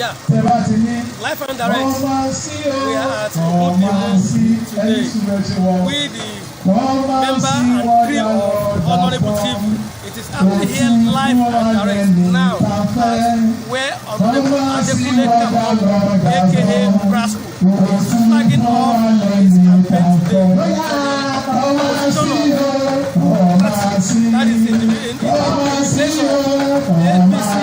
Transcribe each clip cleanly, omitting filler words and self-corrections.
Yeah. Live and direct. We are at Obudimu today. We, the member and crew of Honorable Chief, it is happening here live and direct now where Honorable Adekunle Kamal, aka Brasco, is flagging off his campaign today. That is in the nation. NBC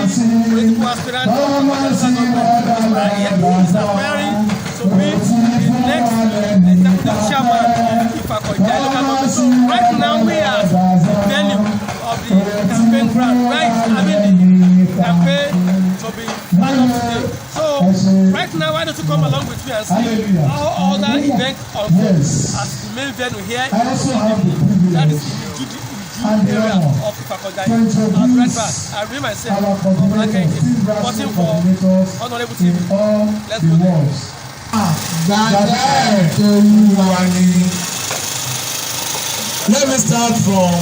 political aspirant of the is appearing to be the next executive chairman if I could tell you. So right now we are at the venue of the campaign ground, right? I mean the campaign to be part of today. So right now, why don't you come along with me and see how other events unfold as the main venue here in Obudimu. That is in the area of Ifakodai. I'll be right back. I remain myself reporting for Honorable TV. Let's go there. Let me start from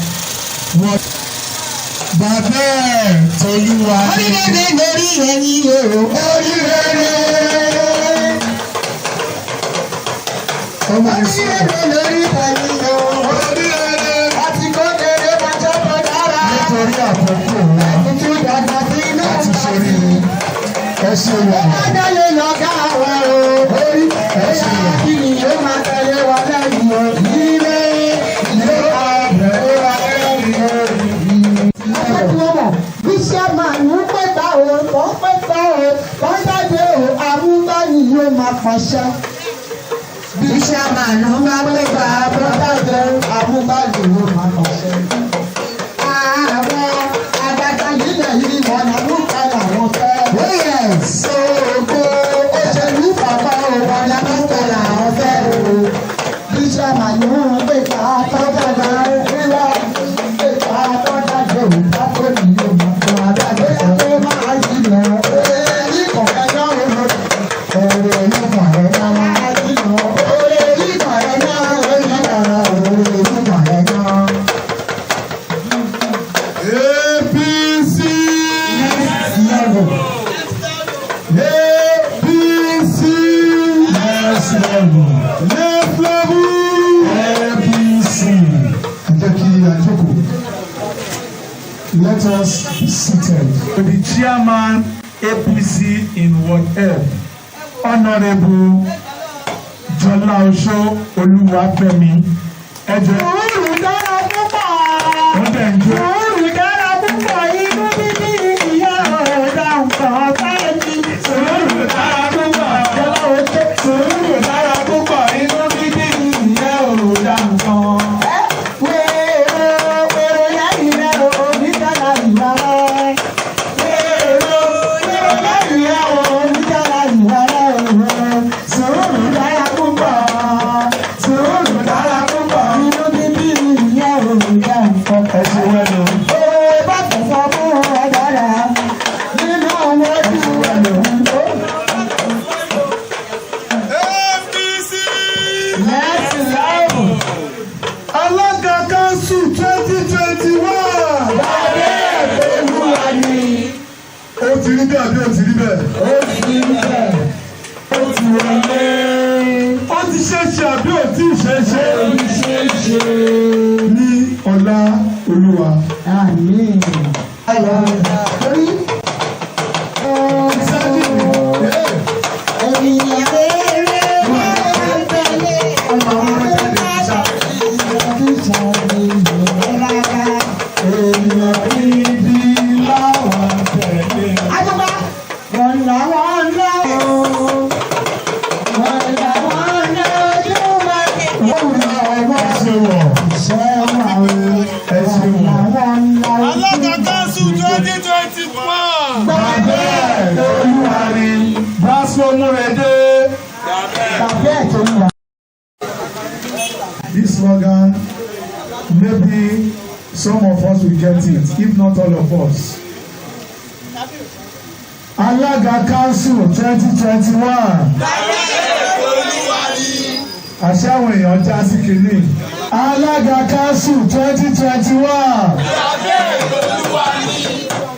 what Bàbá Tolúwa ni. Orílẹ̀-èdè lórí ẹ̀yìn o. Orílẹ̀-èdè lórí ẹ̀yìn o. Àti kókèrè pàṣẹ pọ̀ dára. Nítorí àkókò wa. Ètùtù dàgbà sí iná láti ṣorí ẹ ṣe wà. Ó máa dálé lọ́gá wa o. Ẹ ṣe wà. Kí ni yóò máa tẹ̀lé wa lẹ́yìn o? Ilé yóò bẹ̀rẹ̀ wa lẹ́yìn o. Bíṣẹ́ máa ń pẹ́ta o, tó ń pẹ́ta o, tó ń jáde o, àmúgbáyìn yóò máa pàṣẹ. Bíṣẹ́ máa ń pẹ́ta o, tó ń jáde o, àmúgbáyìn yóò máa pàṣẹ. Àwọn àgbàgbà nílẹ̀ yìí wọ́n ní àmúgbá làwọn fẹ́. Ṣògo òṣèlú bàbá o, wọ́n ní àmúgbá làwọn fẹ́ o. Bíṣẹ́ máa ń pẹ́ta o, tó ń jáde o, ìwà pẹ́ta o, tó ń jáde o, ìdájọ́ yìí yóò máa. Let us be seated. The chairman APC in Ward F, Honorable Jola Osho Oluwafemi. Sùúrù dára púpọ̀ inú bíbí ìyá ọ̀dà nǹkan báyìí. Sùúrù dára púpọ̀ inú bíbí ìyá ọ̀dà nǹkan. Ní ọlá Olúwa. Àmín. This slogan, maybe some of us will get it, if not all of us. Alága Council 2021. Àṣẹ àwọn èèyàn já sí kìíní. Alága Council 2021.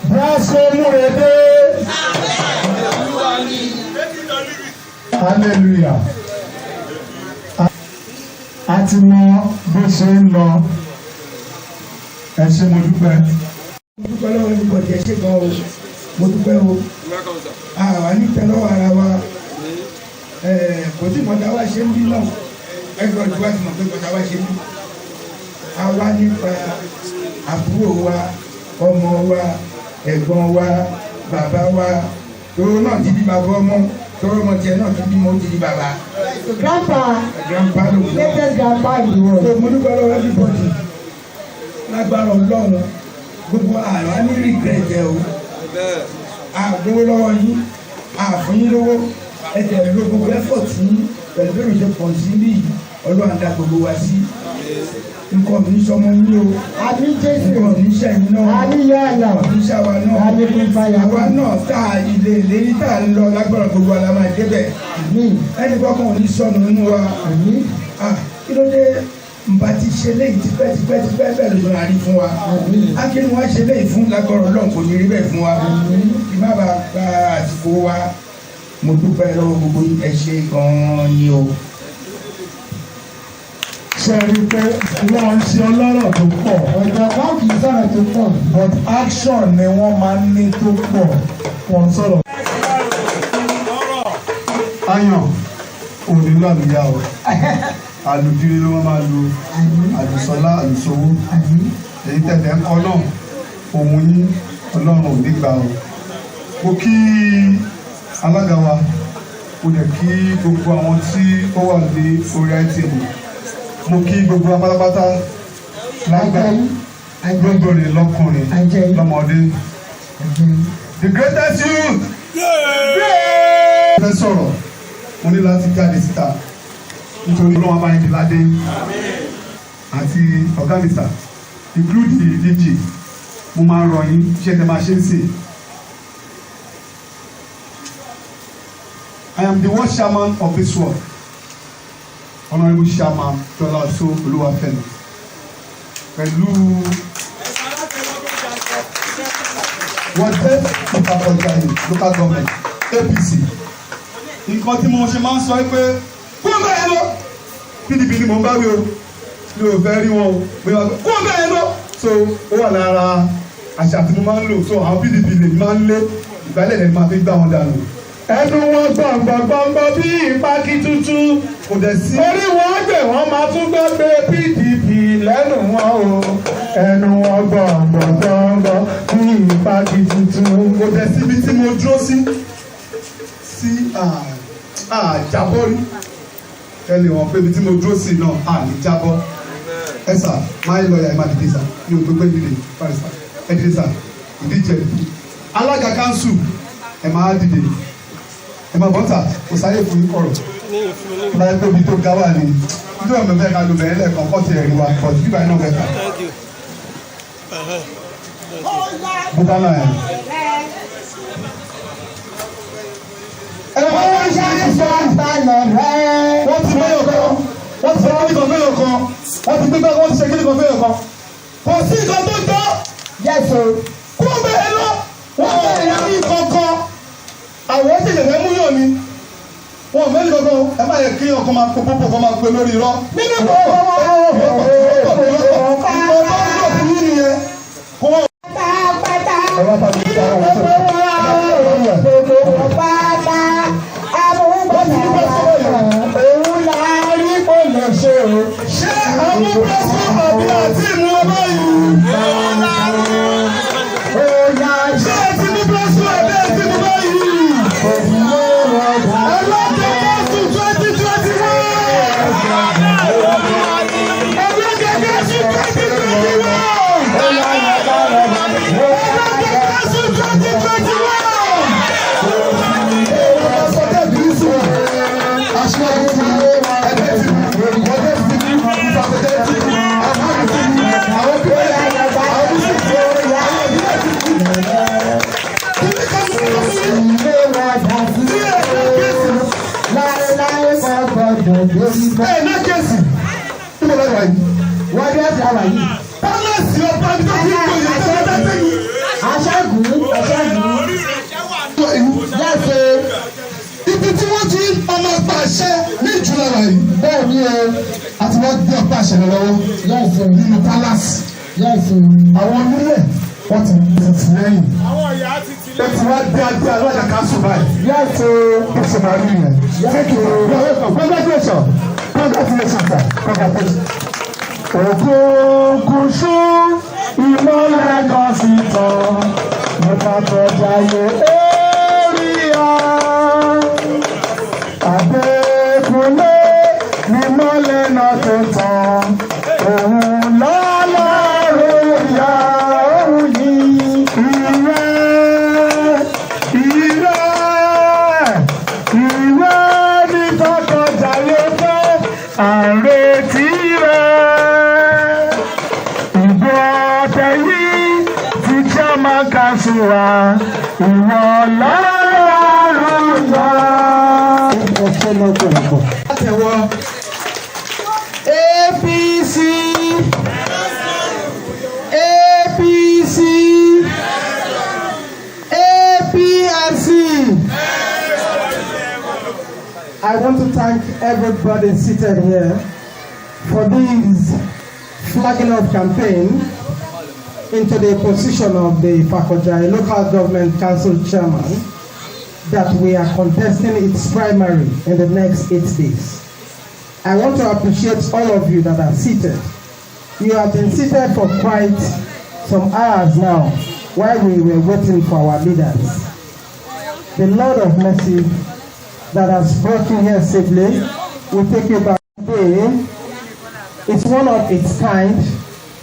Brasco Murede. hallelujah. A ti mọ bó ṣe ń lọ. Ẹ ṣé mo dúpẹ́. Mo dúpẹ́ lọ́wọ́ everybody, ẹ ṣé gan o. Mo dúpẹ́ o. Àwa ní tẹ́lọ́wọ́ ara wa. Kò tí mọ̀tà wá ṣe ń bí náà. Everybody wá ti mọ̀ pé mọ̀tà wá ṣe ń bí. A wá nípa àbúrò wa, ọmọ wa, ẹ̀gbọ́n wa, bàbá wa. Toro náà ti di bàbá ọmọ. Toro ọmọ tiẹ̀ náà ti di mọ́ ti di bàbá. Grandpa ló ń latest grandpa in the world. Mo dúpẹ́ lọ́wọ́ everybody. Lágbára Ọlọ́run gbogbo àrà ní rìgírẹ́tì o. Àgbówó lọ́wọ́ yín, àfún yín lówó, ẹ̀jẹ̀ ló gbogbo effort yín pẹ̀lú bẹ́ẹ̀ ṣe pọ̀ sí ní Ọlọ́run dá gbogbo wa sí. Nǹkan mi sọmọ yín o. Àbí Jésù. Nǹkan mi sẹ́yìn náà. Àbí yàrá. Àbí sáwa náà. Àbí pípáyà. Àwa náà tá ilé ìlérí tá ń lọ lágbára gbogbo ala máa débẹ̀. Ẹnì kọ́kàn ò ní sọnù nínú wa. Kí ló dé? Nba ti ṣe léyìí tipẹ́ bẹ́ẹ̀ ló máa rí fún wa. Akínú wa ṣe léyìí fún lágbára Ọlọ́run kò ní rí bẹ́ẹ̀ fún wa. Kí má bàa gba àsìkò wa. Mo dúpẹ́ lọ́wọ́ gbogbo ẹ ṣé gan-an ni o. Ṣé rí i pé wọ́n ń ṣe ọlọ́rọ̀ tó pọ̀? Ọ̀jọ̀gbọ́n kì í sọ̀rọ̀ tó pọ̀. But action ni wọ́n máa ń ní tó pọ̀. Wọ́n sọ̀rọ̀. Ayàn òní lálùyá o. Àlùdírí ló máa lu àlùsọ́lá àlùsọ́wọ́. Èyí tẹ̀lé ẹ̀kọ́ náà òun yín Ọlọ́run ò ní gbà o. Mo kí alága wa, mo dẹ̀ kí gbogbo àwọn tí ó wà ní orí àìtìmù. Mo kí gbogbo apátápátá lágbà lóbìnrin lọ́kùnrin lọ́mọdé. The greatest youth. Fẹ́ sọ̀rọ̀, mo ní láti jáde síta nítorí Ọlọ́run abáyé ládé àti ọ̀gá mi sà include the DJ. Mo máa ń rọ yín iṣẹ́ tẹ máa ṣe ń sè. I am the world chairman of this world. Honorable Chairman Tọ́lá So Olúwafẹ́mi pẹ̀lú wọ́dẹ́ ìpàkọ̀jáyé local government APC. Nǹkan tí mo ṣe máa ń sọ pé kó bẹ́ẹ̀ lọ PDP ni mo bá wí o mi ò fẹ́ rí wọn o kó bẹ́ẹ̀ lọ. So ó wà lára àṣà tí mo máa ń lò so àwọn PDP lè máa ń lé ìgbálẹ̀ lè máa fi gbá wọn dànù. Ẹnu wọn gbọ̀ngbọ̀ngbọ̀ngbọ̀ bí ìpákí tuntun kò dẹ̀ sí. Orí wọn gbè wọ́n máa tún gbọ́ pé PDP lẹ́nu wọn o. Ẹnu wọn gbọ̀ngbọ̀ngbọ̀ngbọ̀ bí ìpákí tuntun. Kò dẹ̀ síbi tí mo dúró sí àjábọ́ rí. Ẹ lè wọ̀n pé ibi tí mo dúró sí náà àní jábọ́. Ẹ sà máa ń lọ ya ẹ máa dìde sà ní o tó gbé dìde fáì sà ẹ dìde sà ìdíje alága kanṣu ẹ máa dìde. Ẹ máa bọ́tà kò sáyé fún yín kọ̀rọ̀ láyé tóbi tó ga wà ní ìjọ mi fẹ́ ká lo bẹ̀rẹ̀ lẹ́ẹ̀kan kọ́ ti ẹ̀rí wa pọ̀ sí bíbá iná bẹ́ẹ̀ ká. Bùkálà ẹ̀. Ẹ̀rọ ṣáàṣì sọ́ọ̀tà lọ́rẹ́. Wọ́n ti mẹ́yọ̀ kan, wọ́n ti ṣe kíníkan mẹ́yọ̀ kan, wọ́n ti gbégbá wọ́n ti ṣe kíníkan mẹ́yọ̀ kan. Kò sí nǹkan tó jọ. Yẹ́sọ̀. Kó bẹ́ẹ̀ lọ, wọ́n bẹ̀rẹ̀ ní kankan. Àwọn sì lè fẹ́ mú yàn ni. Wọ́n mẹ́rin kankan, ẹ má yẹ kí ọkàn máa pọ̀ pọ̀ máa pe lórí irọ́. Nínú ìgbà ṣé àwọn pẹ́sọ́ àbí àti ìmú ọba yìí? Ṣé ti ní pẹ́sọ́ àbí àti ìmú ọba yìí? Ẹlọ́dẹ̀ Jésù 2021! Ẹlọ́dẹ̀ Jésù 2021! Ẹlọ́dẹ̀ Jésù 2021! Aṣíwájú ti ẹgbẹ́ ti wọ́n dé sí ní ìfàkọ́tẹ́ tí àwọn ṣe ní ìjùlọ wà yìí. Bẹ́ẹ̀ ni o. Àti wọ́n gbé ọ̀pá àṣẹlẹ̀ lọ́wọ́. Yẹ́sì. Nínú palace. Yẹ́sì. Àwọn onílẹ̀ wọ́n ti tẹ̀sí lẹ́yìn. Àwọn ìyá ti ti lẹ́yìn. Ó ti wá dé adé alága council báyìí. Yẹ́sì. Ó ṣe máa rí yẹn. Thank you. Congratulations. Congratulations sir. Congratulations. Òkùnkùnṣú ìmọ̀lẹ̀ kan sí tán. Nípa tọ́jà yẹ éríà. Àdékùnlé ìmọ̀lẹ̀ náà tó tán. Òun lọ́lọ́run ìyá òun yìí. Ìrẹ́ ní tọ́jà yẹ fẹ́ àrètí rẹ̀. Ìbò ọ̀tẹ̀ yìí ti chairman council wa. Ìwọ lọ́rùn lọ. Àtẹ̀wọ́ APC APC APRC. I want to thank everybody seated here for this flagging off campaign into the position of the Fakojai Local Government Council Chairman that we are contesting its primary in the next 8 days. I want to appreciate all of you that are seated. You have been seated for quite some hours now while we were waiting for our leaders. The Lord of Mercy that has brought you here safely will take you back today. It's one of its kind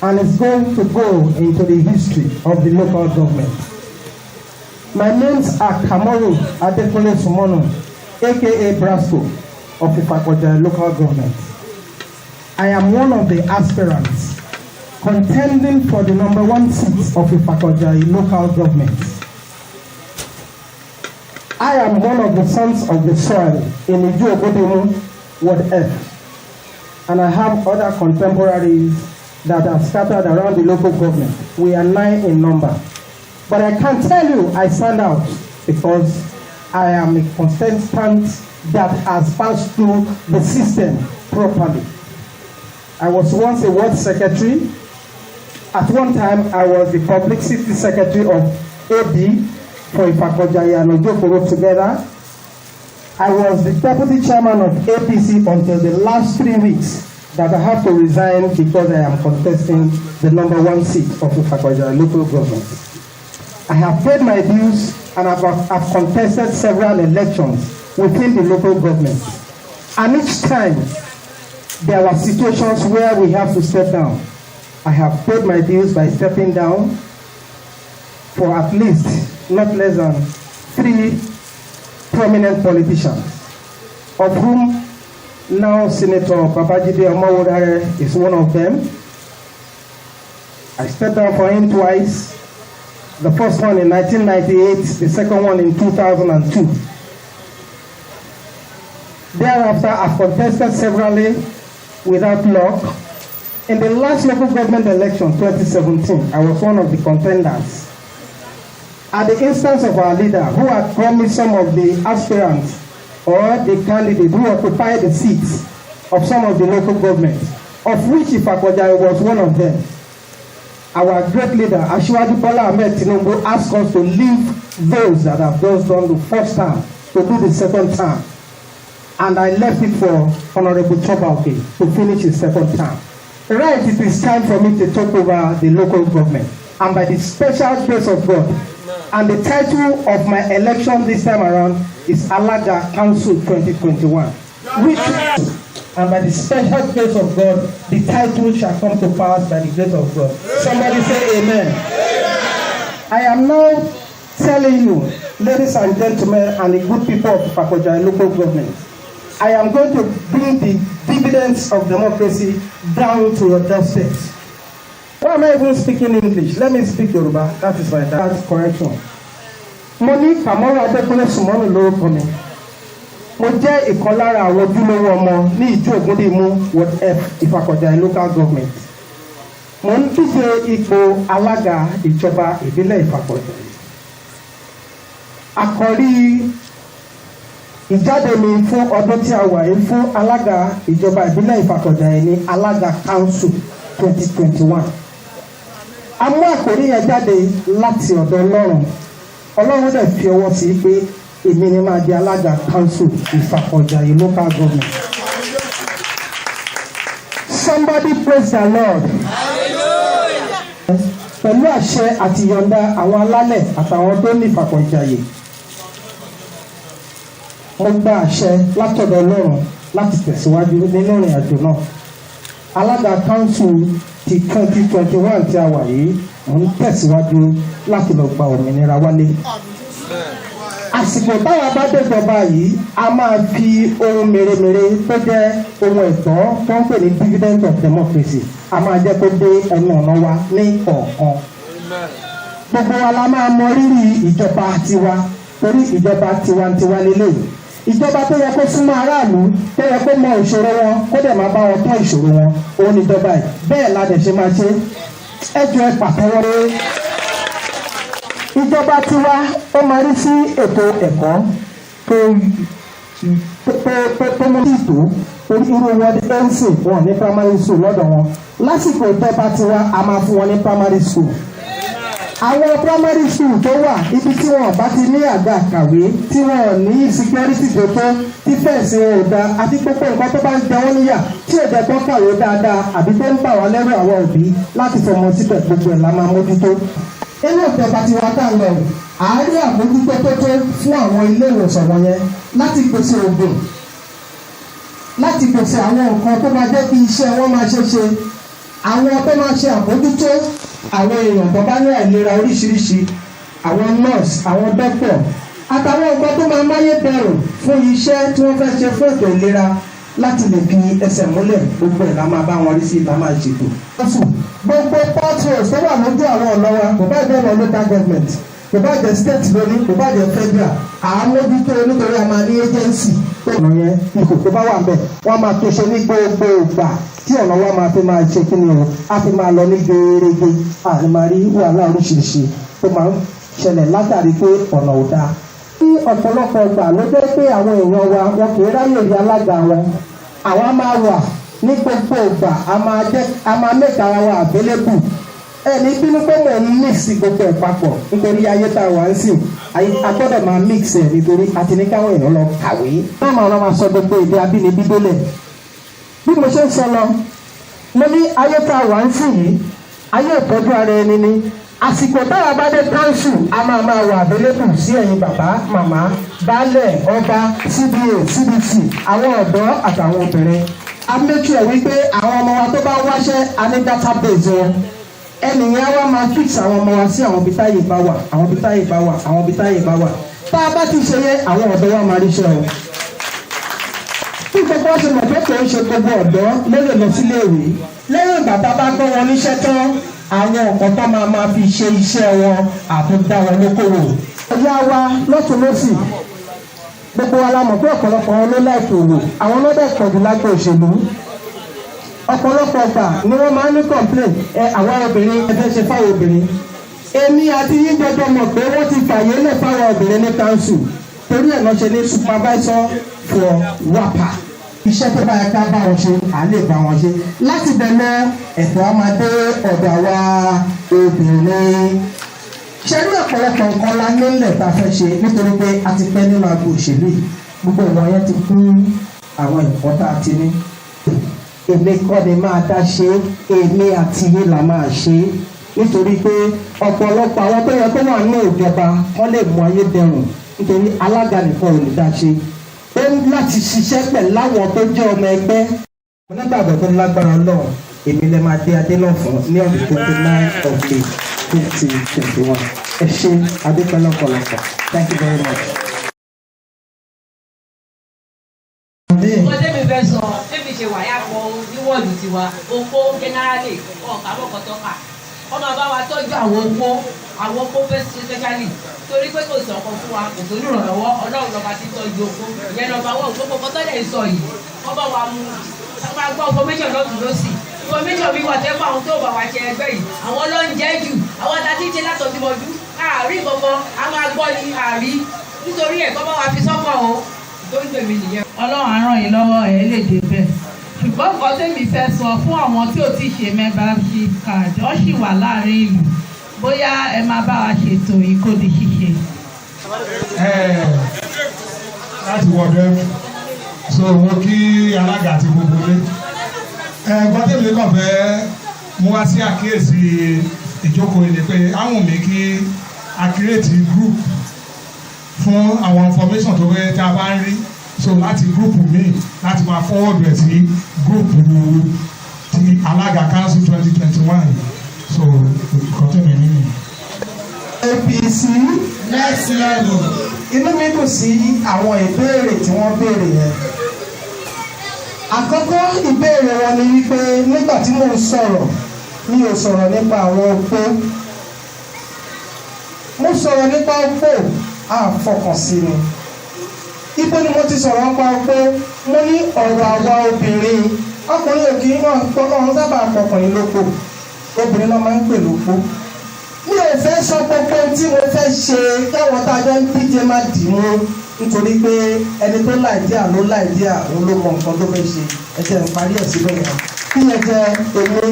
and it's going to go into the history of the local government. My names are Kamoru Adekunle Sumono, aka Brasco of Ifakojai local government. I am one of the aspirants contending for the #1 seat of Ifakojai local government. I am one of the sons of the soil in Iju Ogodemu, Ward F, and I have other contemporaries that are scattered around the local government. We are 9 in number. But I can tell you I stand out because I am a contestant that has passed through the system properly. I was once a ward secretary. At one time, I was the publicity secretary of AD for Ifakojai and Ojokoro together. I was the deputy chairman of APC until the last 3 weeks that I have to resign because I am contesting the #1 seat of Ifakojai local government. I have paid my dues and I've contested several elections within the local government. And each time, there were situations where we have to step down. I have paid my dues by stepping down for at least not less than 3 prominent politicians, of whom now Senator Babajide Omowodare is one of them. I stepped down for him twice. The first one in 1998, the second one in 2002. Thereafter, I've contested severally without luck. In the last local government election, 2017, I was one of the contenders. At the instance of our leader, who had promised some of the aspirants or the candidates who occupied the seats of some of the local governments, of which Ifakojai was one of them. Our great leader, Asiwaju Bola Ahmed Tinubu, asked us to leave those that have just done the first term to do the second term. And I left it for Honorable Chobauke to finish his second term. Right, it is time for me to take over the local government. And by the special grace of God, and the title of my election this time around is Alaga Council 2021. And by the special grace of God, the title shall come to pass by the grace of God. Somebody say amen. Amen. I am now telling you, ladies and gentlemen, and the good people of Ifakojai local government, I am going to bring the dividends of democracy down to your doorstep. Why am I even speaking English? Let me speak Yoruba. That is my dad's correction. Money Kamoru Adekunle Sumono lórúkọ mi. Mo jẹ́ ìkan lára àwọn ojúlówó ọmọ ní Ìjú Ògúndìmú Ward F Ifakojai local government. Mo ń díje ipò alága ìjọba ìbílẹ̀ Ifakojai. Àkòrí ìjáde mi fún ọdún tí a wà yìí fún alága ìjọba ìbílẹ̀ Ìfàkọ̀jàyè ní alága council 2021. a mú àkórí yẹn jáde láti ọ̀dọ̀ Ọlọ́run dẹ̀ fi ọwọ́ sí pé èmi ni máa di alága council Ìfàkọ̀jàyè local government. Somebody praise the Lord. Pẹ̀lú àṣẹ àti ìyọ̀ǹda àwọn alálẹ̀ àtàwọn tó ní Ìfàkọ̀jàyè. Mo gba àṣẹ látọ̀dọ̀ Ọlọ́run láti tẹ̀síwájú nínú ìrìn àjò náà. Alága council ti 2021 tí a wà yìí mo ń tẹ̀síwájú láti lọ gba òmìnira wálé. Àsìkò táwa bá déjọba yìí a máa fi ohun mèremère tó jẹ́ ohun ẹ̀tọ́ tó ń pè ní dividend of democracy a máa jẹ́ kó dé ẹnu ọ̀nà wa ní kọ̀ọ̀kan. Gbogbo wa la máa mọ rírì ìjọba tiwa torí ìjọba tiwantiwa lélẹ́yìí. Ìjọba tó yẹ kó súnmọ́ aráàlú tó yẹ kó mọ ìṣòro wọn kó dẹ̀ máa bá wọn tọ́ ìṣòro wọn òun ni ìjọba yìí bẹ́ẹ̀ la dẹ̀ ṣe máa ṣe ẹ jọ ẹ pàtẹ́wọ́ rẹ. Ìjọba tiwa ó máa rí sí ètò ẹ̀kọ́ tó mú ìtò irú wọn nc wọn ní primary school lọ́dọ̀ wọn lásìkò ìjọba tiwa a máa fún wọn ní primary school. Àwọn primary school tó wà ibi tí wọn bá ti ní àga kàwé tí wọn ní security tó tó tí fẹ́ǹsì wọn ò da àti gbogbo nǹkan tó bá ń jẹ wọ́n níyà tí ò jẹ́ kó kàwé dáadáa àbí tó ń bà wá lẹ́rù àwọn òbí láti fọmọ síbẹ̀ gbogbo ẹ̀ la máa mójútó. Inú ìjọba ti wá tá a lọ àárín àmójútó tó tó fún àwọn ilé ìwòsàn wọ̀nyẹn láti pèsè òògùn láti pèsè àwọn nǹkan tó máa jẹ́ kí iṣẹ́ wọn máa ṣe ṣe àwọn tó máa ṣe àbójútó àwọn èèyàn tó bá ní àìlera oríṣiríṣi àwọn nurse àwọn doctor àtàwọn nǹkan tó máa máyé dẹrùn fún iṣẹ́ tí wọ́n fẹ́ ṣe fún ètò ìlera láti lè fi ẹsẹ̀ múlẹ̀ gbogbo ẹ̀ la máa bá wọn rí sí ìta máa ṣètò. gbogbo pathways tó wà lójú àwọn ọ̀nà wa kò bá jẹ́ ọ̀nà local government kò bá jẹ́ state lónìí kò bá jẹ́ federal àmójútó nítorí a máa ní agency tó ọ̀nà yẹn ipò tó bá wà ń bẹ̀ wọ́n máa tó ṣe ní gbogbo ìgbà tí ọ̀nà wa máa fi máa ṣe kíni o a fi máa lọ ní gerege àti máa rí wàhálà oríṣiríṣi tó máa ń ṣẹlẹ̀ látàrí pé ọ̀nà ò dáa. ní ọ̀pọ̀lọpọ̀ ìgbà ló jẹ́ pé àwọn èèyàn wa wọn kì í ráyè rí alága wọn àwa máa wà ní gbogbo ìgbà a máa mẹ́ta ara wa available ẹni bínú pé mò ń mix gbogbo ẹ̀ papọ̀ nítorí ayé tá a wà ń sìn a gbọ́dọ̀ máa mix ẹ̀ nítorí àti ní káwọn èèyàn lọ kàwé. wọ́n máa sọ gbogbo èdè abínibí délẹ̀ bí mo ṣe ń sọ lọ mo ní ayé tá a wà ń sìn yìí ayé ìtọ́jú ara ẹni ni àsìkò táwa bá dé council a máa wà available sí ẹ̀yin bàbá màmá baálẹ̀ ọba cba cdc àwọn ọ̀dọ́ àtàwọn obìnrin a make sure wípé àwọn ọmọ wa tó bá wáṣẹ́ a ní database wọn ẹnìyẹn wa máa fix àwọn ọmọ wa sí àwọn ibi táyè bá wà àwọn ibi táyè bá wà àwọn ibi táyè bá wà tá a bá ti ṣe yẹ àwọn ọ̀dọ́ wa máa ríṣẹ́ o. bí gbogbo ọ̀sẹ̀ mọ̀ pé kò ń ṣe gbogbo ọ̀dọ́ lélẹ̀ lọ sílé ìwé lẹ́yìn ìgbà tá a bá gbọ́ wọn níṣẹ́ tán àwọn nǹkan tó máa fi ṣe iṣẹ́ wọn àtúndá wọn lókòwò. ọ̀yá wa lọ́tún lọ́sì gbogbo wa la mọ̀ pé ọ̀pọ̀lọpọ̀ wọn ló láìpẹ́ òwò àwọn lọ́dẹ̀ pọ̀jù lágbó òṣèlú ọ̀pọ̀lọpọ̀ ọgbà ni wọ́n máa ń ní complain àwọn obìnrin ẹgbẹ́ ṣe fáwọn obìnrin èmi àti yín gbọdọ̀ mọ̀ pé wọ́n ti fàyè lẹ̀ fáwọn obìnrin ní council torí ẹ̀ náà ṣe ní supervisor for WAPA iṣẹ́ tó bá yẹ ká bá wọn ṣe à lè bá wọn ṣe láti bẹ̀rẹ̀ ẹ̀tọ́ ọmọdé ọ̀dọ̀ àwa obìnrin ṣẹ́rí ọ̀pọ̀lọpọ̀ nǹkan la nílẹ̀ tá a fẹ́ ṣe nítorí pé a ti pẹ́ nínú agbo òṣèlú yìí gbogbo ìwọ̀n yẹn ti kún àwọn ẹ̀kọ́ tá a ti ní èmi kọ́ ni máa dá ṣe èmi àti yín là máa ṣe nítorí pé ọ̀pọ̀lọpọ̀ àwọn tó yẹ kó wà ní ìjọba wọ́n lè mú ayé dẹrùn nítorí alága nìkan ò lè dá ṣe ó ń láti ṣiṣẹ́ pẹ̀lú àwọn tó jẹ́ ọmọ ẹgbẹ́. mo nígbàgbọ́ tó lágbára náà èmi lè máa dé adé náà fún ní ọdún 29 of May 2021 ẹ ṣe adépẹ́ lọ́pọ̀lọpọ̀ thank you very much. ọmọdé mi fẹ́ sọ bébí ṣe wáyà kan níwọ̀lù tiwa opó generally ọ̀kà mọ̀kọ́tọ́kà wọ́n máa bá wa tọ́jú àwọn opó fẹ́ specially torí pé kò sí ọkọ̀ fún wa kò tó lùrànlọ́wọ́ ọlọ́run lọ́ba ti tọ́jú opó ìyẹn lọ́ba wọ́n gbogbo kọ́tọ́lẹ̀ sọ yìí wọ́n bá wa mú wọ́n máa gbọ́ information lọ́tún lọ́sì information mi wà tẹ́kọ̀ àwọn tó bá wa ṣe ẹgbẹ́ yìí àwọn ló ń jẹ́ jù àwọn àtàtì ṣe látọ̀júmọ́jú àárí kankan a máa gbọ́ ní àárí nítorí ẹ̀ kọ́ bá wa fi sọ́kàn o tó ń dèmi nìyẹn. Ọlọ́run á ràn yín lọ́wọ́ ẹ̀ lè débẹ̀. Ṣùgbọ́n nǹkan tèmi fẹ́ sọ fún àwọn tí ò tí ì ṣe membership card ó sì wà láàrin ìlú bóyá ẹ máa bá wa ṣètò ìkódi ṣíṣe. Láti wọ̀dọ̀ ẹ̀ so mo kí alága àti gbogbo ilé gbọ́dọ̀ kàn fẹ́ mú wá sí àkíyèsí ìjókòó ilé pé àwọn mi kí a create group fún àwọn information tó fẹ́ tá a bá ń rí so láti group míì láti máa forward rẹ̀ sí group ti alága council 2021 so ìkọ́tẹ́ mi nínú. APC next level inú mi dùn sí àwọn ìbéèrè tí wọ́n béèrè yẹn. Àkọ́kọ́ ìbéèrè wọn ni wípé nígbà tí mo ń sọ̀rọ̀ mi ò sọ̀rọ̀ nípa àwọn opó. Mo sọ̀rọ̀ nípa opó àfọkànsí ni. Ibo ni mo ti sọ̀rọ̀ nípa opó? Mo ní ọ̀rọ̀ àwa obìnrin. Ọkùnrin ò kì í mọ̀ ọ̀hún sábà pọkùnrin lóko. Obìnrin náà máa ń pè lóko. Mi ò fẹ́ sọ gbogbo tí mo fẹ́ ṣe káwọn tá a jọ ń díje má dì mú nítorí pé ẹni tó láìdíà ló láìdíà òun ló mọ nǹkan tó fẹ́ ṣe ẹ jẹ́ n parí ẹ̀ síbẹ̀ yẹn. Kí ẹ jẹ́ èmi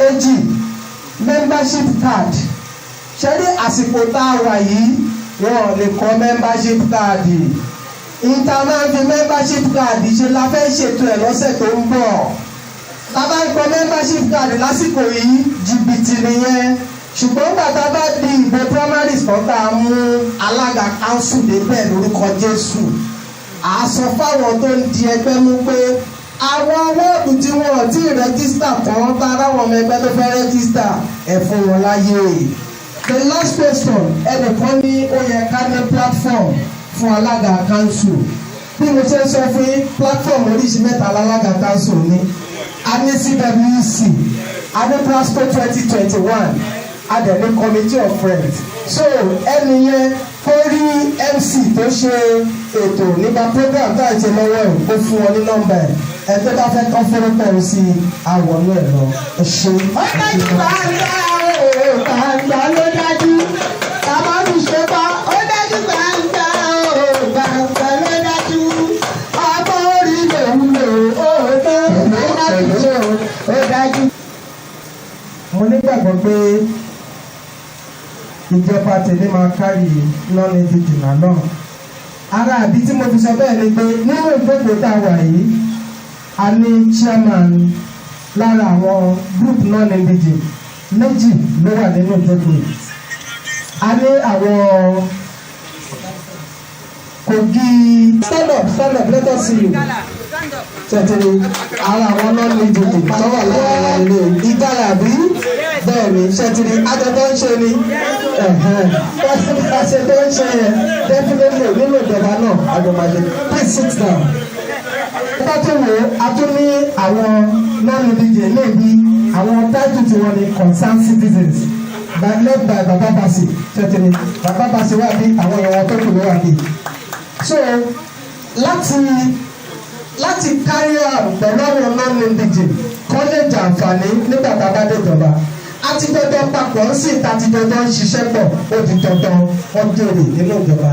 èjì membership card ṣe rí àsìkò tá a wà yìí wọn ò lè kọ membership card ìta máa ń fi membership card ṣe la fẹ́ ṣètò ẹ̀ lọ́sẹ̀ tó ń bọ̀ tá a bá ń kọ membership card lásìkò yìí jìbìtì nìyẹn. Ṣùgbọ́n bàtà bá di ìbò primaries kan tá a mú alága council débẹ̀ lórúkọ Jésù à sọ fáwọn tó ń di ẹgbẹ́ mú pé àwọn wọ́ọ̀dù tí wọ́n ti rẹ́gísítà tán tára wọn ọmọ ẹgbẹ́ tó fẹ́ rẹ́gísítà ẹ̀ fún wọn láyé. The last question ẹnìkan ní ó yẹ ká ní platform fún alága council bí mo ṣe ń sọ fún yín platform oríṣi mẹ́ta alága council ní a ní CWC a ní Transco 2021 adẹ̀ní committee of friends so ẹni yẹn kó rí MC tó ṣe ètò nípa program tá à ń ṣe lọ́wọ́ ẹ̀ kó fún wọn ní nọ́mbà ẹ̀ tó bá fẹ́ kọ́ fẹ́rẹ́ pẹ̀lú sí àwọ̀nú ẹ̀ lọ ẹ ṣe. ó dájú gbàǹgbà ló dájú bàbá mi ṣe bá ó dájú gbàǹgbà gbàǹgbà ló dájú ọmọ orí lòun lò ó tó ó dájú. Mo nígbàgbọ́ pé ìjọba tèmi máa kárí non-indigenous náà. Ara àbí tí mo fi sọ bẹ́ẹ̀ ni pé nínú ìgbókòó tá a wà yìí a ní chairman lára àwọn group non-indigenous méjì ló wà nínú ìjókòó yìí. A ní àwọn Kogi stand up let us see you. Tẹ̀tẹ̀rẹ̀ ara àwọn non-indigenous tó wà lára àwọn ilé ìdára bí bẹ́ẹ̀ ni ṣẹ́tìrì adọ́dọ́ ń ṣe ni ṣe tó ń ṣe yẹn definitely nínú ìjọba náà agbọ̀mọdé please sit down. Bá tó wò ó a tún ní àwọn non-indigenous lébi àwọn title tí wọ́n ní concerned citizens led by Baba Basi ṣẹ́tìrì Baba Basi wà bí àwọn èèyàn tó kù ló wà bí. So láti carry out pẹ̀lú àwọn non-indigenous college àǹfààní nígbà tá a bá dé ìjọba àti dandan papọ̀ ń sìn tàti dandan ń ṣiṣẹ́ pọ̀ ó di dandan wọ́n jèrè nínú ìjọba.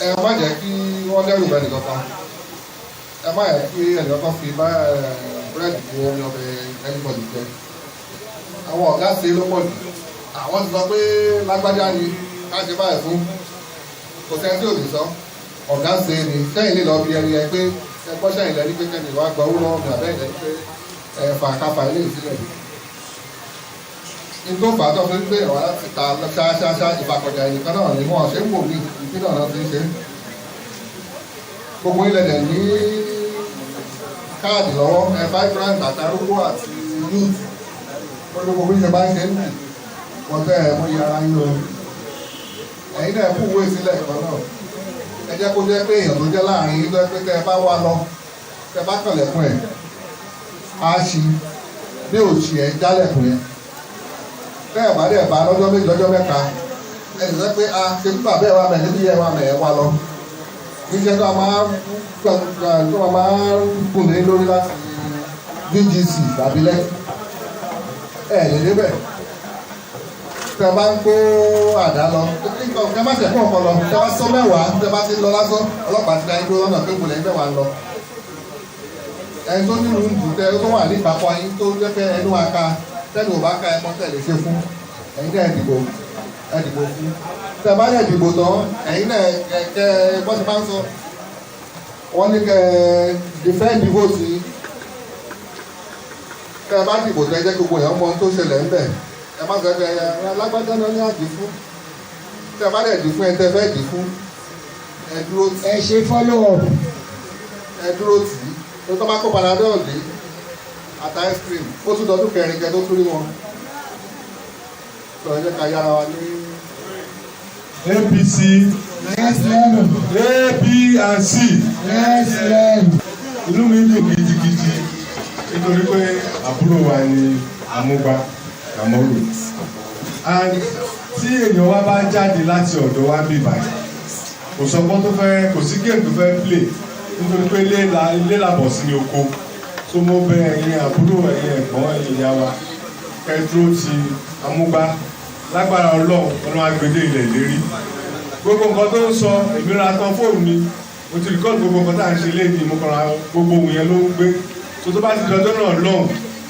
Ẹ má jẹ́ kí wọ́n lẹ́rù bẹ́ẹ̀ nìkan kan ẹ má yẹ kí ẹnìkan kan fi búrẹ́dì kó omi ọbẹ̀ ẹnìbọ̀dì jẹ àwọn ọ̀gá ṣe ló pọ̀ jù àwọn ti sọ pé lágbájá ni ká ṣe báyìí fún kò sẹ́ni tí ò ní sọ ọ̀gá ṣe ni sẹ́yìn lè lọ bí ẹni ẹ pé ẹgbọ́n sẹ́yìn lẹ́ni pé kẹ́ni wàá gba owó lọ́wọ́ mi àbẹ́yìn lẹ́ni pé ẹ̀fà káfà ilé ìsílẹ̀ nítorí fàá tó fi ń gbé ìwà láti ta ṣáṣáṣá ìfàkọ̀jà ìnìkan náà ni wọ́n ṣe ń wò ní ìpínlẹ̀ náà ti ń ṣe gbogbo ilẹ̀ dẹ̀ ní káàdì lọ́wọ́ ẹ vibrant àtàrúgbó àti youth wọ́n gbogbo bí ṣe bá ń ṣe ń bì wọ́n tẹ́ ẹ̀ mọ́ iye ara yín lọ ẹ̀yin náà kú owó ìsílẹ̀ ìkan náà ẹ jẹ́ kó jẹ́ pé èèyàn tó jẹ́ láàrin yín tó ẹ pé tẹ́ ẹ bá wá lọ tẹ́ ẹ bá kànlẹ̀kùn ẹ̀ á ṣí bí òṣì ẹ̀ jálẹ̀kùn yẹn tẹ́ ẹ̀ bá dẹ̀ bá lọ́jọ́ méjì lọ́jọ́ mẹ́ta ẹ sì sọ pé a ṣe fún bàbá ẹ̀ wá mẹ́ níbi ẹ̀ wá mẹ́ ẹ̀ wá lọ níṣẹ́ tó a máa gùn ní lórí láti VGC tàbí lẹ́yìn ẹ̀ lè débẹ̀ tẹ bá ń kó àdá lọ ẹ má tẹ̀ fún ọkọ lọ tẹ bá tó mẹ́wàá tẹ bá ti lọ lásán ọlọ́pàá ti dá yín dúró lọ́nà pé kò lẹ́yìn mẹ́wàá lọ. ẹni tó nílùú ń dùn tẹ tó wà ní ìpapọ̀ yín tó jẹ́ pé ẹnu aka tẹ́lẹ̀ ò bá ká ẹ mọ́ tẹ̀lé ṣe fún ẹ̀yin náà ẹ̀dìbò fún. tẹ bá yẹ ìdìbò tán ẹ̀yin náà kẹ bọ́ ti máa ń sọ wọ́n ní kẹ defend vote kẹ bá dìbò tẹ jẹ́ gbogbo ẹ̀ ọmọ tó ṣẹlẹ̀ ń bẹ̀ ẹ má sọ pé alágbádá náà ní àdì fún tẹ bá dẹ̀ dì fún ẹ tẹ fẹ́ dì fún ẹ dúró tì ẹ ṣe follow up. ẹ dúró tì í tó tọ́ bá kó panadol dé ata ice cream ó tún dọdún kẹrin kẹ tó tún rí wọn sọ ẹ jẹ́ ká yára wa ní. APC next level. A B and C. next level. Inú mi dùn gidigidi nítorí pé àbúrò wa ni Amúgbá Kamoru and tí èèyàn wa bá jáde láti ọ̀dọ̀ wa bí báyìí kò sọgbọ́n tó fẹ́ kò sí game tó fẹ́ play nítorí pé ilé làbọ̀ sí ní oko tó mọ́ bẹ ẹ̀yin àbúrò ẹ̀yin ẹ̀gbọ́n ẹ̀yin ìyá wa kẹ́dúró ti Amúgbá lágbára ọlọ́run agbèdé ilẹ̀ ìlérí gbogbo nǹkan tó ń sọ èmi ra tán fóònù mi mo ti rìkọ́ọ̀dù gbogbo nǹkan tá à ń ṣe léèdì mo kọ́ra gbogbo ohun yẹn ló ń gbé tó bá ti dọjọ́ náà lọ́hùn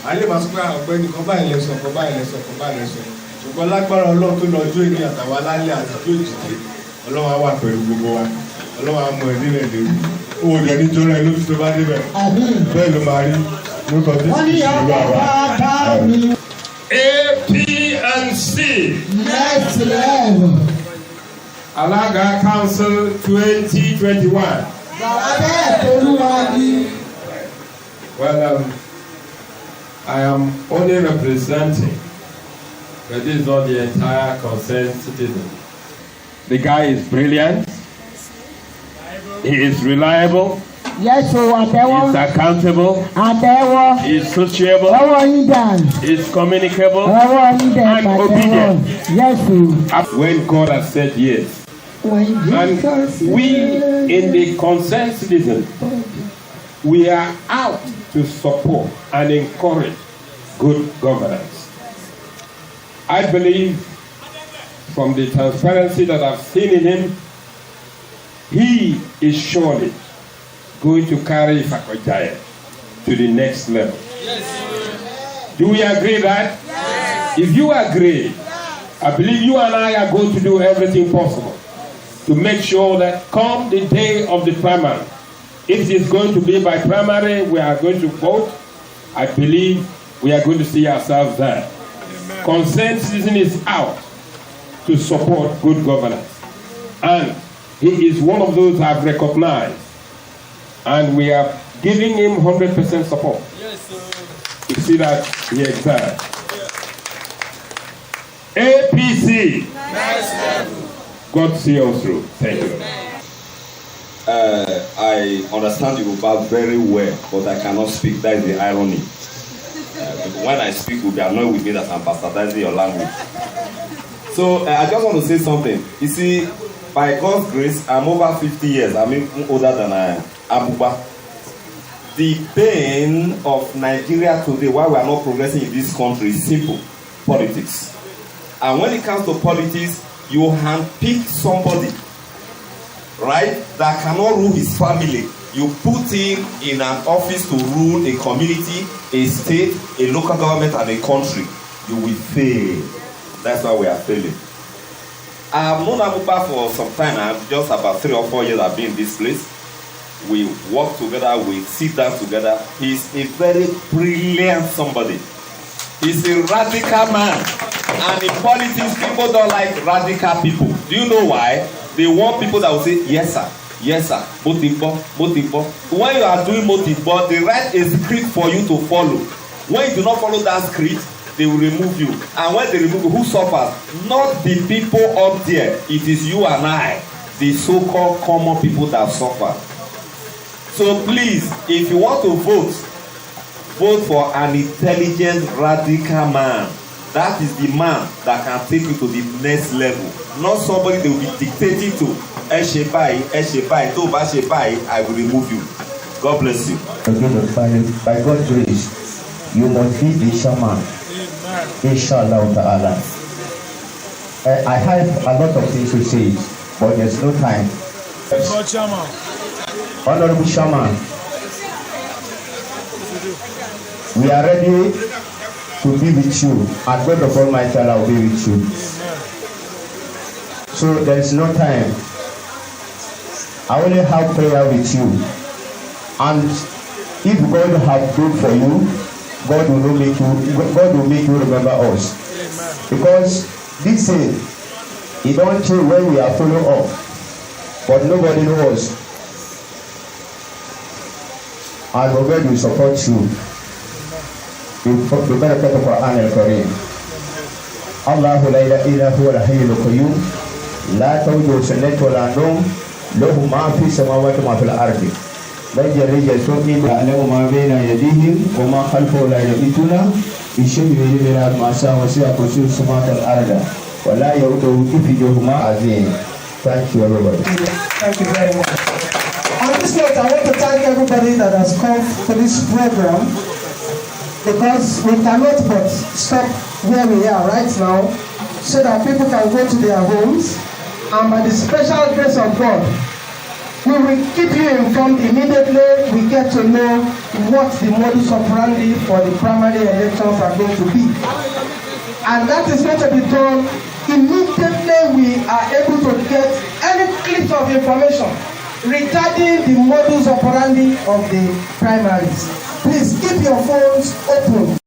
ayé màá sọ pé ọ̀gbẹ́ni kan báyìí lẹ́sọ̀ kan báyìí lẹ́sọ̀ kan báyìí lẹ́sọ̀ ṣùgbọ́n lágbára ọlọ́run tó lọ́jọ́ èmi àtàwọn alálẹ̀ àti tó jìde ọlọ́run á wà pẹ̀lú gbogbo wa ọlọ́run á mọ ẹ̀dí rẹ̀ léwu owó rẹ̀ ní jọra ẹ lójú tó bá débẹ̀ bẹ́ẹ̀ ló máa rí lórúkọ tí kì í ṣe ìlú àwa. A, P, and C. next level. Alaga Council 2021. Well, I am only representing, but this is not the entire concerned citizen. The guy is brilliant. He is reliable. Yes, o àtẹ́wọ́. He's accountable. Àtẹ́wọ́. He's sociable. Ọwọ́ yín dàn. He's communicable. Ọwọ́ yín dàn And àtẹ́wọ́. obedient. Yes, o. When God has said yes. And we in the concerned citizen, we are out to support and encourage good governance. I believe from the transparency that I've seen in him, he is surely going to carry Ifakojaya to the next level. Yes. Do we agree that? Yes. If you agree, I believe you and I are going to do everything possible to make sure that come the day of the primary, if it is going to be by primary, we are going to vote. I believe we are going to see ourselves there. Amen. Concerned citizen is out to support good governance. And he is one of those I've recognized. And we are giving him 100% support. Yes, sir. You see that he excels. Yeah. APC. Nice. God see us through. Thank you. I understand Yoruba very well, but I cannot speak. That is the irony. When I speak, you'll be annoyed with me that I'm bastardizing your language. So I just want to say something. You see, by God's grace, I'm over 50 years. I'm even older than Abuba. The pain of Nigeria today, why we are not progressing in this country, is simple. Politics. And when it comes to politics, you handpick somebody, right, that cannot rule his family. You put him in an office to rule a community, a state, a local government, and a country. You will fail. That's why we are failing. I've known Abuba for some time now, just about 3 or 4 years I've been in this place. We work together, we sit down together. He's a very brilliant somebody. He's a radical man. And in politics, people don't like radical people. Do you know why? They want people that will say, yes sir, yes sir, motibo. When you are doing motibo, they write a script for you to follow. When you do not follow that script, they will remove you. And when they remove you, who suffers? Not the people up there. It is you and I, the so-called common people that suffer. So please, if you want to vote for an intelligent, radical man. That is the man that can take you to the next level. Not somebody they will be dictating to. Eshebai, to Bashebai, I will remove you. God bless you. By God's grace, you must be the shaman. Inshallah ta'ala. I have a lot of things to say, but there's no time. Honorable Chairman, we are ready to be with you, and God of Almighty Allah will be with you. So there is no time. I only have prayer with you, and if God have good for you, God will make you remember us. Because this thing, it don't change when we are following up, but nobody knows. And God will support you. ببركة القرآن الكريم. الله لا إله إلا هو الحي القيوم لا تأخذه سنة ولا نوم له ما في السماوات وما في الأرض. من يلج السوء يعلم ما بين يديهم وما خلفه لا يحيطون بشيء من علمه ما شاء وسع كرسيه السماوات والأرض ولا يؤوده حفظهما عظيم. Thank you everybody. Thank you very much. On this note, I want to thank everybody that has come to this program, because we cannot but stop where we are right now so that people can go to their homes, and by the special grace of God, we will keep you informed immediately we get to know what the modus operandi for the primary elections are going to be. And that is going to be done immediately we are able to get any clips of information regarding the modus operandi of the primaries. Please keep your phones open.